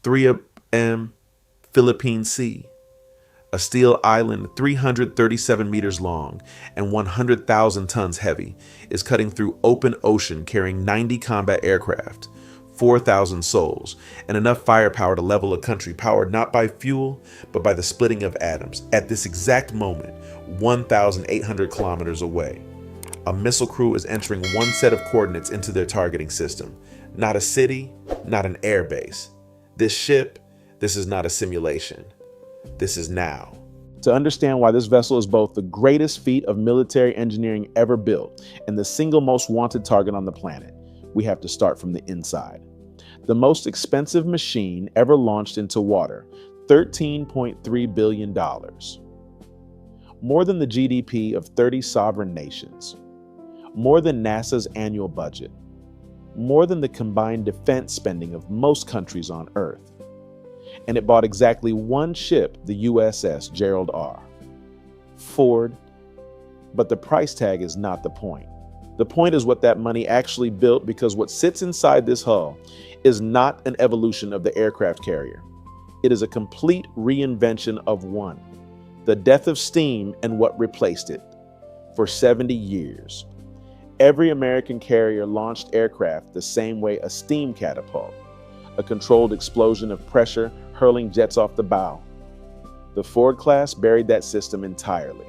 3M Philippine Sea, a steel island 337 meters long and 100,000 tons heavy, is cutting through open ocean carrying 90 combat aircraft, 4,000 souls, and enough firepower to level a country powered not by fuel, but by the splitting of atoms at this exact moment, 1,800 kilometers away. A missile crew is entering one set of coordinates into their targeting system. Not a city, not an air base. This ship, this is not a simulation. This is now. To understand why this vessel is both the greatest feat of military engineering ever built and the single most wanted target on the planet, we have to start from the inside. The most expensive machine ever launched into water, $13.3 billion. More than the GDP of 30 sovereign nations. More than NASA's annual budget. More than the combined defense spending of most countries on Earth. And it bought exactly one ship, the USS Gerald R. Ford. But the price tag is not the point. The point is what that money actually built, because what sits inside this hull is not an evolution of the aircraft carrier. It is a complete reinvention of one, the death of steam and what replaced it. For 70 years, every American carrier launched aircraft the same way: a steam catapult, a controlled explosion of pressure hurling jets off the bow. The Ford class buried that system entirely.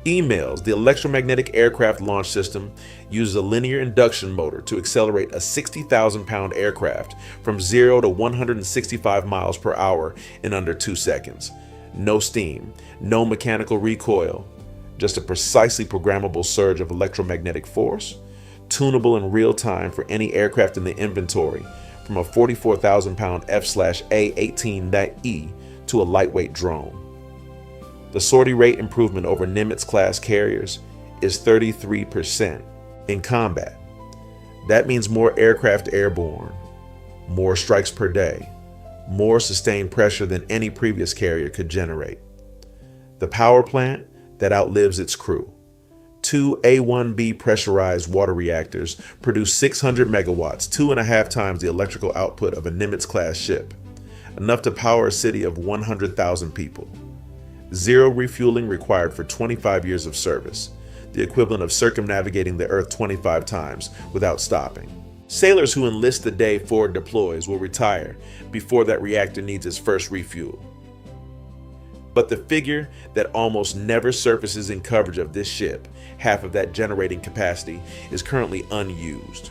Emails, the electromagnetic aircraft launch system, uses a linear induction motor to accelerate a 60,000-pound aircraft from 0 to 165 miles per hour in under 2 seconds. No steam, no mechanical recoil, just a precisely programmable surge of electromagnetic force, tunable in real time for any aircraft in the inventory, from a 44,000-pound F/A-18E to a lightweight drone. The sortie rate improvement over Nimitz-class carriers is 33% in combat. That means more aircraft airborne, more strikes per day, more sustained pressure than any previous carrier could generate. The power plant that outlives its crew. 2 A1B pressurized water reactors produce 600 megawatts, 2.5 times the electrical output of a Nimitz-class ship, enough to power a city of 100,000 people. 0 refueling required for 25 years of service, the equivalent of circumnavigating the Earth 25 times without stopping. Sailors who enlist the day Ford deploys will retire before that reactor needs its first refuel. But the figure that almost never surfaces in coverage of this ship, half of that generating capacity, is currently unused.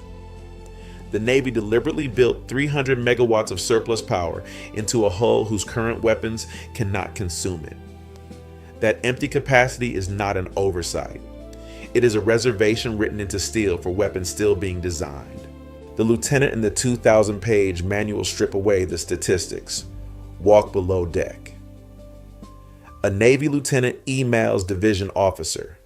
The Navy deliberately built 300 megawatts of surplus power into a hull whose current weapons cannot consume it. That empty capacity is not an oversight. It is a reservation written into steel for weapons still being designed. The lieutenant in the 2,000-page manual strip away the statistics. Walk below deck. A Navy lieutenant emails division officer.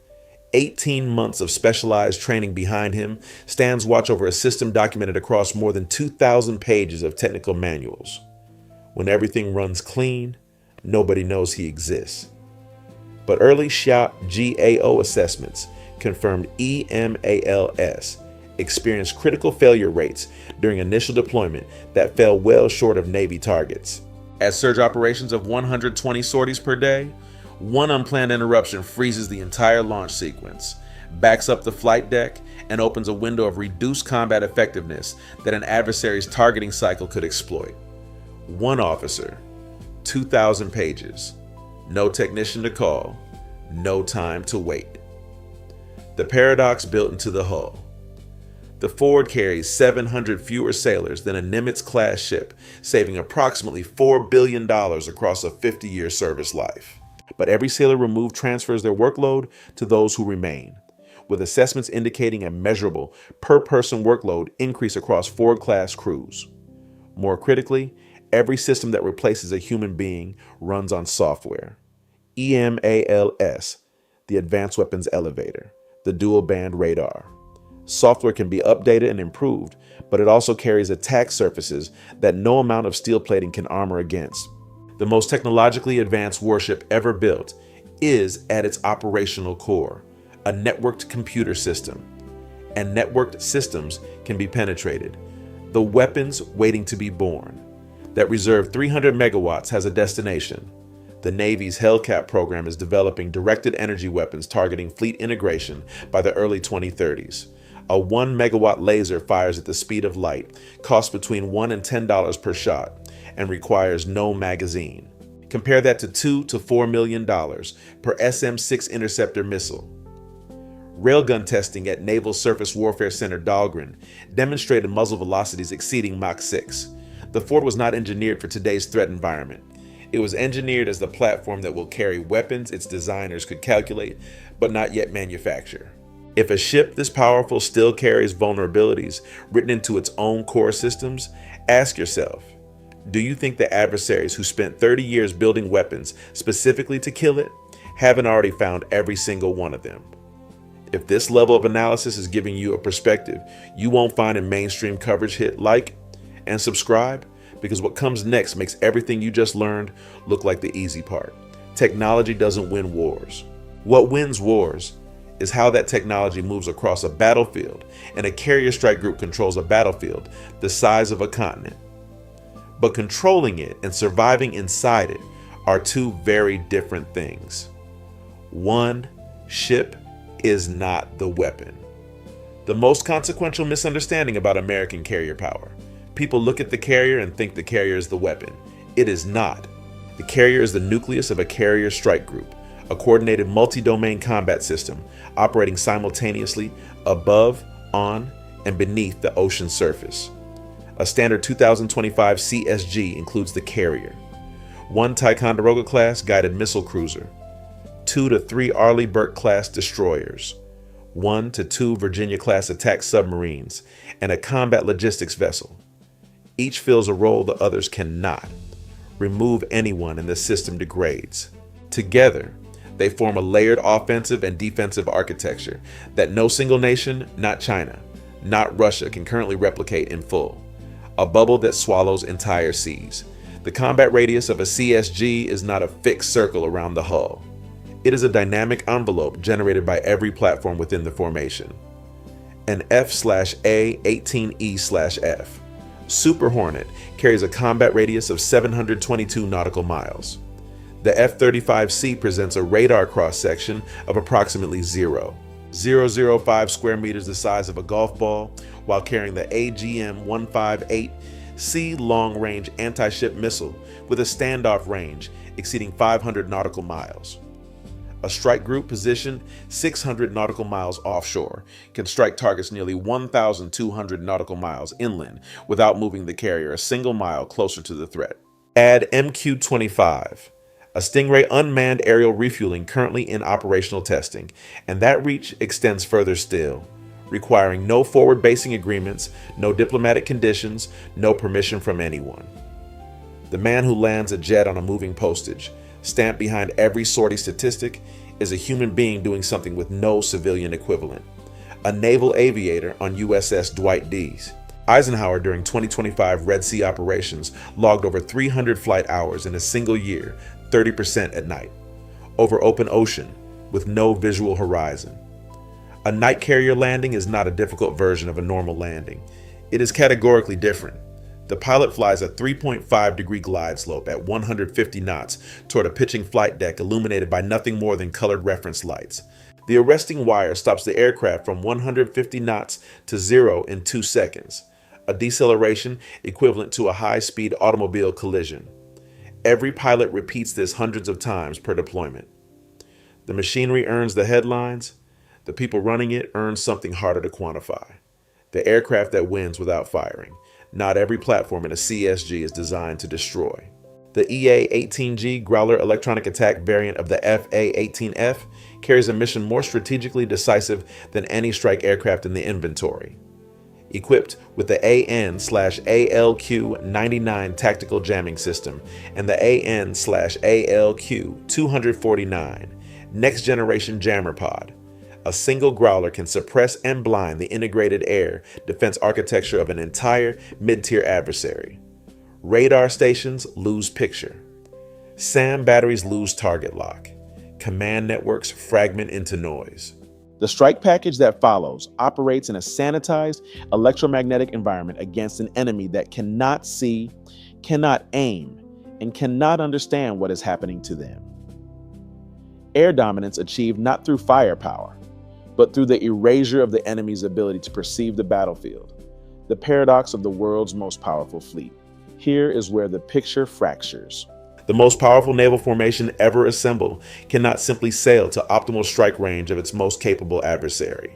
18 months of specialized training behind him, stands watch over a system documented across more than 2,000 pages of technical manuals. When everything runs clean, nobody knows he exists. But early SHOT GAO assessments confirmed EMALS experienced critical failure rates during initial deployment that fell well short of Navy targets. At surge operations of 120 sorties per day, one unplanned interruption freezes the entire launch sequence, backs up the flight deck, and opens a window of reduced combat effectiveness that an adversary's targeting cycle could exploit. One officer, 2,000 pages, no technician to call, no time to wait. The paradox built into the hull. The Ford carries 700 fewer sailors than a Nimitz-class ship, saving approximately $4 billion across a 50-year service life. But every sailor removed transfers their workload to those who remain, with assessments indicating a measurable per-person workload increase across Ford-class crews. More critically, every system that replaces a human being runs on software. EMALS, the Advanced Weapons Elevator, the dual-band radar. Software can be updated and improved, but it also carries attack surfaces that no amount of steel plating can armor against. The most technologically advanced warship ever built is, at its operational core, a networked computer system. And networked systems can be penetrated. The weapons waiting to be born. That reserve 300 megawatts has a destination. The Navy's Hellcat program is developing directed energy weapons targeting fleet integration by the early 2030s. A 1 megawatt laser fires at the speed of light, costs between $1 and $10 per shot, and requires no magazine. Compare that to $2 to $4 million per SM-6 interceptor missile. Railgun testing at Naval Surface Warfare Center Dahlgren demonstrated muzzle velocities exceeding Mach 6. The Ford was not engineered for today's threat environment. It was engineered as the platform that will carry weapons its designers could calculate, but not yet manufacture. If a ship this powerful still carries vulnerabilities written into its own core systems, ask yourself, do you think the adversaries who spent 30 years building weapons specifically to kill it haven't already found every single one of them? If this level of analysis is giving you a perspective you won't find in mainstream coverage, hit like and subscribe, because what comes next makes everything you just learned look like the easy part. Technology doesn't win wars. What wins wars is how that technology moves across a battlefield, and a carrier strike group controls a battlefield the size of a continent. But controlling it and surviving inside it are two very different things. One ship is not the weapon. The most consequential misunderstanding about American carrier power. People look at the carrier and think the carrier is the weapon. It is not. The carrier is the nucleus of a carrier strike group, a coordinated multi-domain combat system operating simultaneously above, on, and beneath the ocean surface. A standard 2025 CSG includes the carrier, 1 Ticonderoga class guided missile cruiser, 2 to 3 Arleigh Burke class destroyers, 1 to 2 Virginia class attack submarines, and a combat logistics vessel. Each fills a role the others cannot. Remove anyone and the system degrades. Together, they form a layered offensive and defensive architecture that no single nation, not China, not Russia, can currently replicate in full. A bubble that swallows entire seas. The combat radius of a CSG is not a fixed circle around the hull. It is a dynamic envelope generated by every platform within the formation. An F/A-18E/F. Super Hornet carries a combat radius of 722 nautical miles. The F-35C presents a radar cross-section of approximately 0.005 square meters, the size of a golf ball, while carrying the AGM-158C long-range anti-ship missile with a standoff range exceeding 500 nautical miles. A strike group positioned 600 nautical miles offshore can strike targets nearly 1,200 nautical miles inland without moving the carrier a single mile closer to the threat. Add MQ-25, a Stingray unmanned aerial refueling currently in operational testing, and that reach extends further still, requiring no forward basing agreements, no diplomatic conditions, no permission from anyone. The man who lands a jet on a moving Postage, stamped behind every sortie statistic, is a human being doing something with no civilian equivalent. A naval aviator on USS Dwight D. Eisenhower during 2025 Red Sea operations logged over 300 flight hours in a single year, 30% at night, over open ocean with no visual horizon. A night carrier landing is not a difficult version of a normal landing. It is categorically different. The pilot flies a 3.5-degree glide slope at 150 knots toward a pitching flight deck illuminated by nothing more than colored reference lights. The arresting wire stops the aircraft from 150 knots to 0 in 2 seconds, a deceleration equivalent to a high-speed automobile collision. Every pilot repeats this hundreds of times per deployment. The machinery earns the headlines. The people running it earn something harder to quantify. The aircraft that wins without firing. Not every platform in a CSG is designed to destroy. The EA-18G Growler electronic attack variant of the FA-18F carries a mission more strategically decisive than any strike aircraft in the inventory. Equipped with the AN/ALQ-99 tactical jamming system and the AN/ALQ-249 next generation jammer pod, a single Growler can suppress and blind the integrated air defense architecture of an entire mid-tier adversary. Radar stations lose picture. SAM batteries lose target lock. Command networks fragment into noise. The strike package that follows operates in a sanitized electromagnetic environment against an enemy that cannot see, cannot aim, and cannot understand what is happening to them. Air dominance achieved not through firepower, but through the erasure of the enemy's ability to perceive the battlefield, the paradox of the world's most powerful fleet. Here is where the picture fractures. The most powerful naval formation ever assembled cannot simply sail to optimal strike range of its most capable adversary.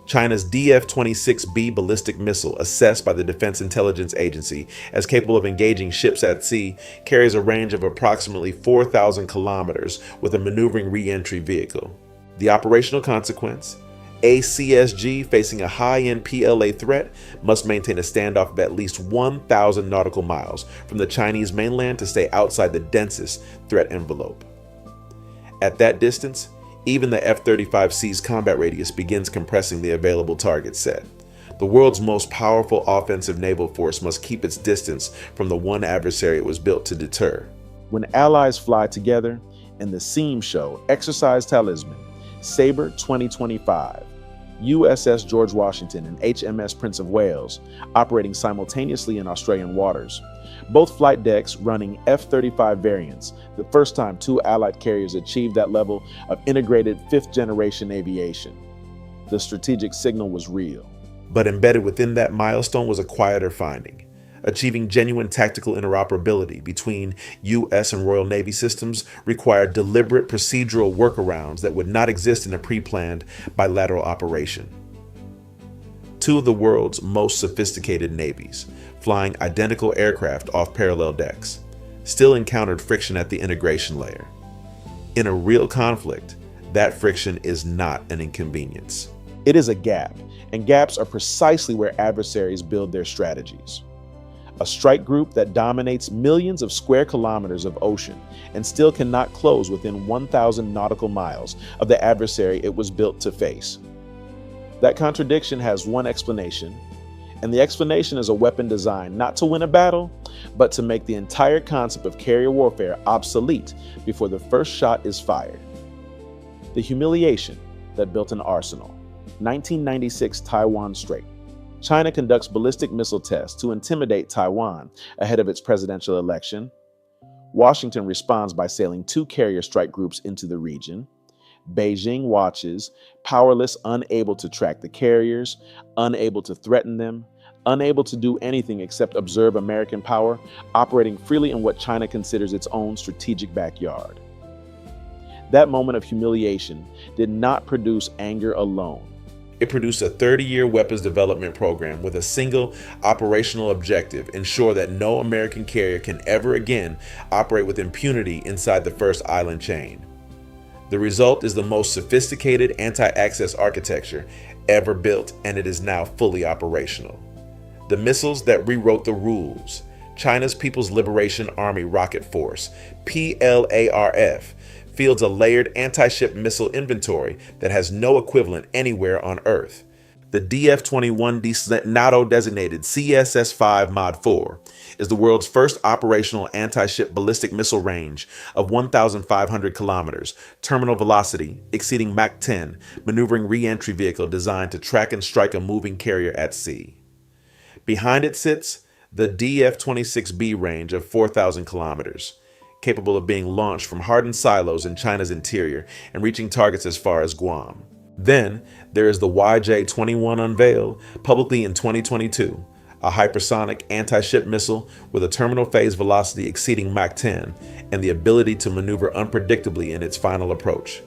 China's DF-26B ballistic missile, assessed by the Defense Intelligence Agency as capable of engaging ships at sea, carries a range of approximately 4,000 kilometers with a maneuvering re-entry vehicle. The operational consequence? A CSG facing a high-end PLA threat must maintain a standoff of at least 1,000 nautical miles from the Chinese mainland to stay outside the densest threat envelope. At that distance, even the F-35C's combat radius begins compressing the available target set. The world's most powerful offensive naval force must keep its distance from the one adversary it was built to deter. When allies fly together, in the SEAM show Exercise Talisman, Sabre 2025, USS George Washington and HMS Prince of Wales operating simultaneously in Australian waters, both flight decks running F-35 variants, the first time two Allied carriers achieved that level of integrated fifth-generation aviation. The strategic signal was real. But embedded within that milestone was a quieter finding. Achieving genuine tactical interoperability between U.S. and Royal Navy systems required deliberate procedural workarounds that would not exist in a pre-planned bilateral operation. Two of the world's most sophisticated navies, flying identical aircraft off parallel decks, still encountered friction at the integration layer. In a real conflict, that friction is not an inconvenience. It is a gap, and gaps are precisely where adversaries build their strategies. A strike group that dominates millions of square kilometers of ocean and still cannot close within 1,000 nautical miles of the adversary it was built to face. That contradiction has one explanation, and the explanation is a weapon designed not to win a battle, but to make the entire concept of carrier warfare obsolete before the first shot is fired. The Humiliation that built an arsenal. 1996 Taiwan Strait. China conducts ballistic missile tests to intimidate Taiwan ahead of its presidential election. Washington responds by sailing two carrier strike groups into the region. Beijing watches, powerless, unable to track the carriers, unable to threaten them, unable to do anything except observe American power operating freely in what China considers its own strategic backyard. That moment of humiliation did not produce anger alone. It produced a 30-year weapons development program with a single operational objective: ensure that no American carrier can ever again operate with impunity inside the first island chain. The result is the most sophisticated anti-access architecture ever built, and it is now fully operational. The missiles that rewrote the rules. China's People's Liberation Army Rocket Force, PLARF, fields a layered anti-ship missile inventory that has no equivalent anywhere on Earth. The DF-21D NATO-designated CSS-5 Mod 4 is the world's first operational anti-ship ballistic missile range of 1,500 kilometers, terminal velocity exceeding Mach 10, maneuvering re-entry vehicle designed to track and strike a moving carrier at sea. Behind it sits the DF-26B range of 4,000 kilometers. Capable of being launched from hardened silos in China's interior and reaching targets as far as Guam. Then there is the YJ-21 unveiled publicly in 2022, a hypersonic anti-ship missile with a terminal phase velocity exceeding Mach 10 and the ability to maneuver unpredictably in its final approach,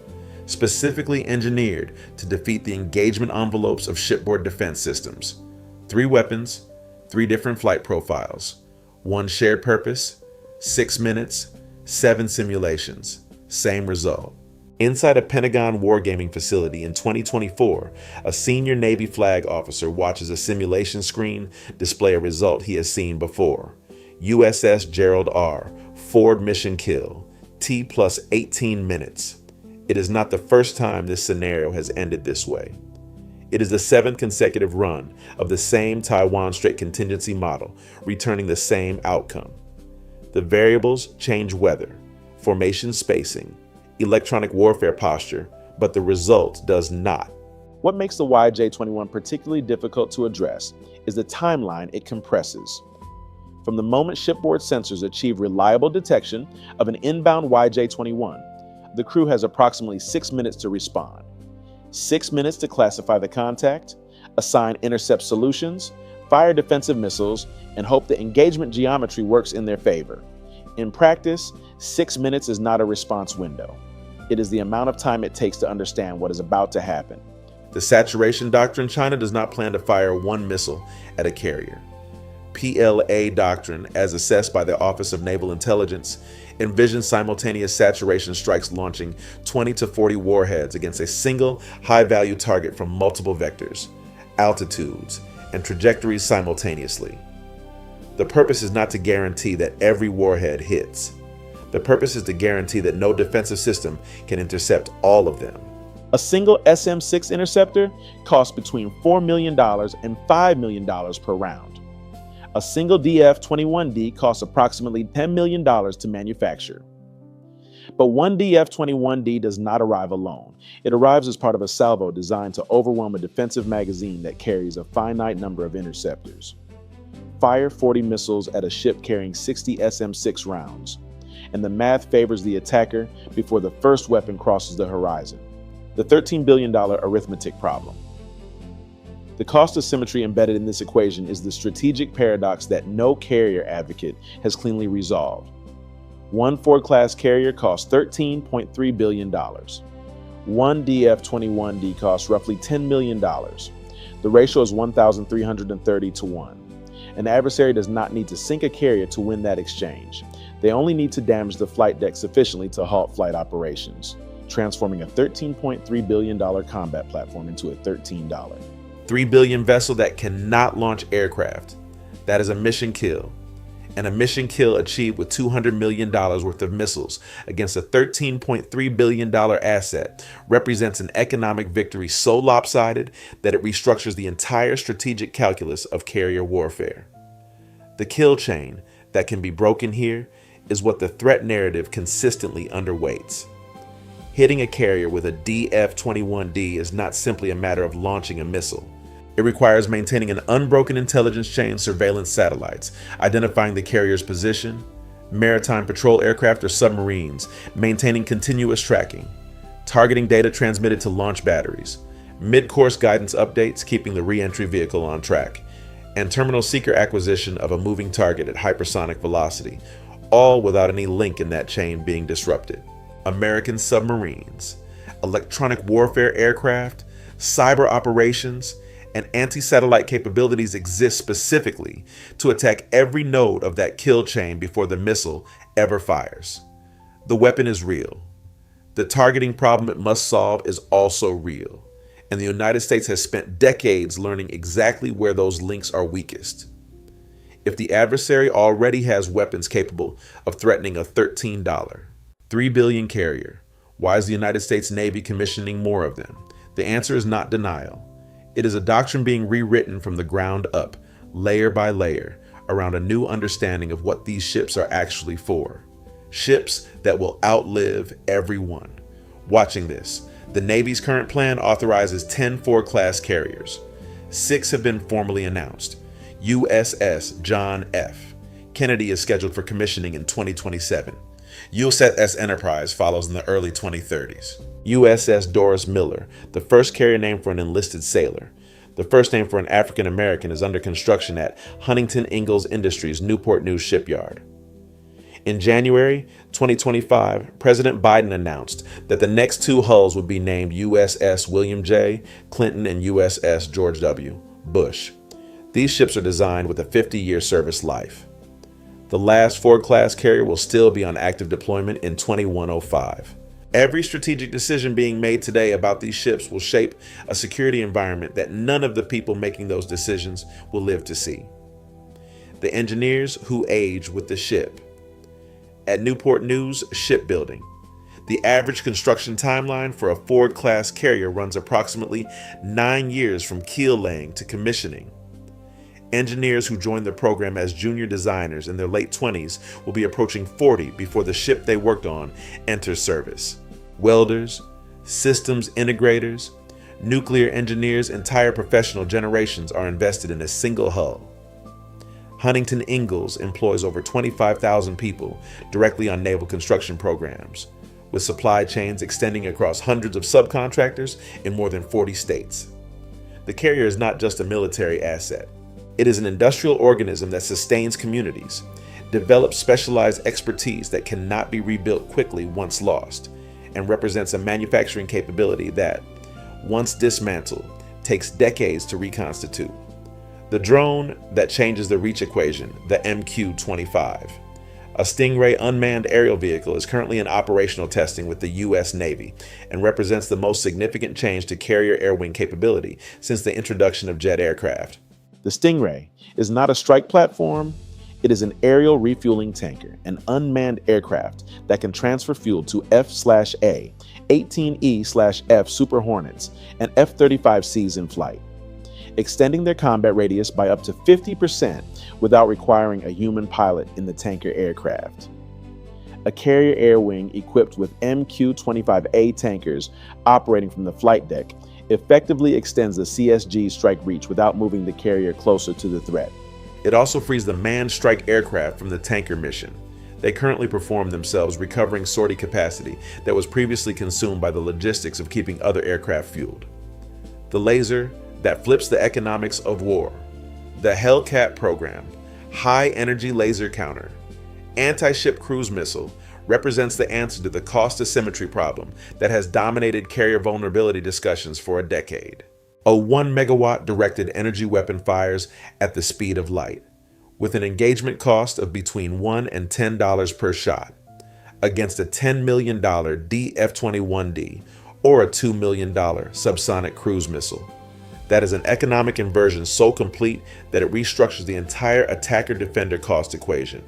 specifically engineered to defeat the engagement envelopes of shipboard defense systems. 3 weapons, 3 different flight profiles, 1 shared purpose, 6 minutes, 7 simulations, same result. Inside a Pentagon wargaming facility in 2024, a senior Navy flag officer watches a simulation screen display a result he has seen before. USS Gerald R, forward mission kill, T plus 18 minutes. It is not the first time this scenario has ended this way. It is the 7th consecutive run of the same Taiwan Strait contingency model, returning the same outcome. The variables change weather, formation spacing, electronic warfare posture, but the result does not. What makes the YJ-21 particularly difficult to address is the timeline it compresses. From the moment shipboard sensors achieve reliable detection of an inbound YJ-21, the crew has approximately 6 minutes to respond. 6 minutes to classify the contact, assign intercept solutions, fire defensive missiles, and hope the engagement geometry works in their favor. In practice, 6 minutes is not a response window. It is the amount of time it takes to understand what is about to happen. The Saturation Doctrine, China does not plan to fire one missile at a carrier. PLA Doctrine, as assessed by the Office of Naval Intelligence, envisions simultaneous saturation strikes launching 20 to 40 warheads against a single high-value target from multiple vectors, altitudes, and trajectories simultaneously. The purpose is not to guarantee that every warhead hits. The purpose is to guarantee that no defensive system can intercept all of them. A single SM-6 interceptor costs between $4 million and $5 million per round. A single DF-21D costs approximately $10 million to manufacture. But one DF-21D does not arrive alone. It arrives as part of a salvo designed to overwhelm a defensive magazine that carries a finite number of interceptors. Fire 40 missiles at a ship carrying 60 SM-6 rounds, and the math favors the attacker before the first weapon crosses the horizon. The $13 billion arithmetic problem. The cost of symmetry embedded in this equation is the strategic paradox that no carrier advocate has cleanly resolved. One Ford-class carrier costs $13.3 billion. One DF-21D costs roughly $10 million. The ratio is 1,330 to 1. An adversary does not need to sink a carrier to win that exchange. They only need to damage the flight deck sufficiently to halt flight operations, transforming a $13.3 billion combat platform into a $13 $3 billion vessel that cannot launch aircraft. That is a mission kill. And a mission kill achieved with $200 million worth of missiles against a $13.3 billion asset represents an economic victory so lopsided that it restructures the entire strategic calculus of carrier warfare. The kill chain that can be broken here is what the threat narrative consistently underweights. Hitting a carrier with a DF-21D is not simply a matter of launching a missile. It requires maintaining an unbroken intelligence chain surveillance satellites, identifying the carrier's position, maritime patrol aircraft or submarines, maintaining continuous tracking, targeting data transmitted to launch batteries, mid-course guidance updates keeping the re-entry vehicle on track, and terminal seeker acquisition of a moving target at hypersonic velocity, all without any link in that chain being disrupted. American submarines, electronic warfare aircraft, cyber operations, and anti-satellite capabilities exist specifically to attack every node of that kill chain before the missile ever fires. The weapon is real. The targeting problem it must solve is also real, and the United States has spent decades learning exactly where those links are weakest. If the adversary already has weapons capable of threatening a $13, $3 billion carrier, why is the United States Navy commissioning more of them? The answer is not denial. It is a doctrine being rewritten from the ground up, layer by layer, around a new understanding of what these ships are actually for. Ships that will outlive everyone. Watching this, the Navy's current plan authorizes 10 Ford-class carriers. 6 have been formally announced. USS John F. Kennedy is scheduled for commissioning in 2027. USS Enterprise follows in the early 2030s. USS Doris Miller, the first carrier name for an enlisted sailor. The first name for an African American is under construction at Huntington Ingalls Industries Newport News Shipyard. In January 2025, President Biden announced that the next 2 hulls would be named USS William J. Clinton and USS George W. Bush. These ships are designed with a 50-year service life. The last Ford-class carrier will still be on active deployment in 2105. Every strategic decision being made today about these ships will shape a security environment that none of the people making those decisions will live to see. The engineers who age with the ship. At Newport News Shipbuilding, the average construction timeline for a Ford-class carrier runs approximately 9 years from keel laying to commissioning. Engineers who joined the program as junior designers in their late 20s will be approaching 40 before the ship they worked on enters service. Welders, systems integrators, nuclear engineers, entire professional generations are invested in a single hull. Huntington Ingalls employs over 25,000 people directly on naval construction programs, with supply chains extending across hundreds of subcontractors in more than 40 states. The carrier is not just a military asset. It is an industrial organism that sustains communities, develops specialized expertise that cannot be rebuilt quickly once lost, and represents a manufacturing capability that, once dismantled, takes decades to reconstitute. The drone that changes the reach equation, the MQ-25. A Stingray unmanned aerial vehicle is currently in operational testing with the U.S. Navy and represents the most significant change to carrier air wing capability since the introduction of jet aircraft. The Stingray is not a strike platform. It is an aerial refueling tanker, an unmanned aircraft that can transfer fuel to F/A, 18E/F Super Hornets, and F-35Cs in flight, extending their combat radius by up to 50% without requiring a human pilot in the tanker aircraft. A carrier air wing equipped with MQ-25A tankers operating from the flight deck effectively extends the CSG strike reach without moving the carrier closer to the threat. It also frees the manned strike aircraft from the tanker mission. They currently perform themselves, recovering sortie capacity that was previously consumed by the logistics of keeping other aircraft fueled. The laser that flips the economics of war. The Hellcat program, high energy laser counter, anti-ship cruise missile, represents the answer to the cost asymmetry problem that has dominated carrier vulnerability discussions for a decade. A 1 megawatt directed energy weapon fires at the speed of light, with an engagement cost of between $1 and $10 per shot, against a $10 million DF-21D or a $2 million subsonic cruise missile. That is an economic inversion so complete that it restructures the entire attacker-defender cost equation.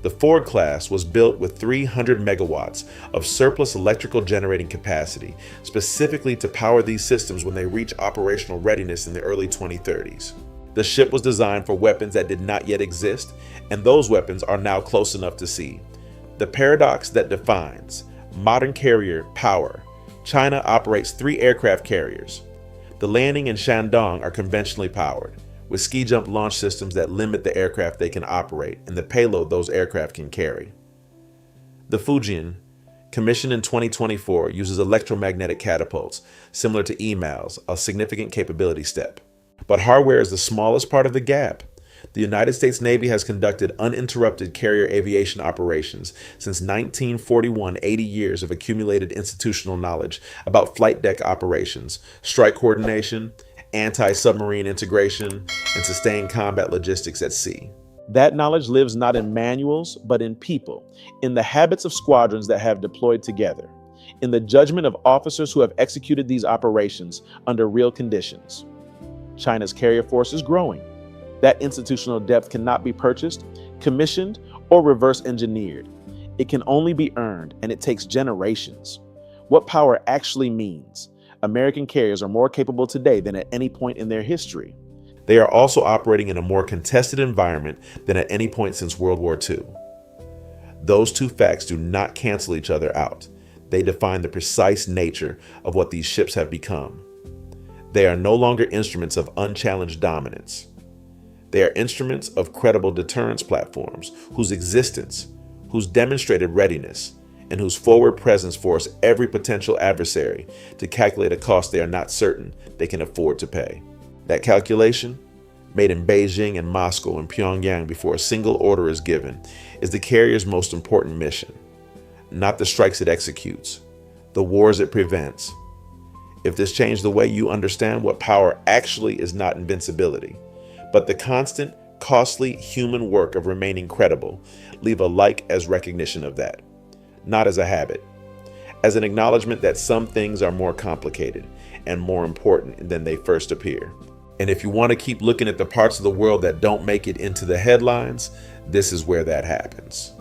The Ford class was built with 300 megawatts of surplus electrical generating capacity, specifically to power these systems when they reach operational readiness in the early 2030s. The ship was designed for weapons that did not yet exist, and those weapons are now close enough to see. The paradox that defines modern carrier power. China operates 3 aircraft carriers. The Liaoning and Shandong are conventionally powered, with ski jump launch systems that limit the aircraft they can operate and the payload those aircraft can carry. The Fujian, commissioned in 2024, uses electromagnetic catapults, similar to EMALS, a significant capability step. But hardware is the smallest part of the gap. The United States Navy has conducted uninterrupted carrier aviation operations since 1941, 80 years of accumulated institutional knowledge about flight deck operations, strike coordination, anti-submarine integration, and sustained combat logistics at sea. That knowledge lives not in manuals, but in people, in the habits of squadrons that have deployed together, in the judgment of officers who have executed these operations under real conditions. China's carrier force is growing. That institutional depth cannot be purchased, commissioned, or reverse engineered. It can only be earned, and it takes generations. What power actually means. American carriers are more capable today than at any point in their history. They are also operating in a more contested environment than at any point since World War II. Those two facts do not cancel each other out. They define the precise nature of what these ships have become. They are no longer instruments of unchallenged dominance. They are instruments of credible deterrence platforms whose existence, whose demonstrated readiness, and whose forward presence force every potential adversary to calculate a cost they are not certain they can afford to pay. That calculation, made in Beijing and Moscow and Pyongyang before a single order is given, is the carrier's most important mission. Not the strikes it executes, the wars it prevents. If this changed the way you understand what power actually is, not invincibility, but the constant, costly human work of remaining credible, leave a like as recognition of that. Not as a habit, as an acknowledgement that some things are more complicated and more important than they first appear. And if you want to keep looking at the parts of the world that don't make it into the headlines, this is where that happens.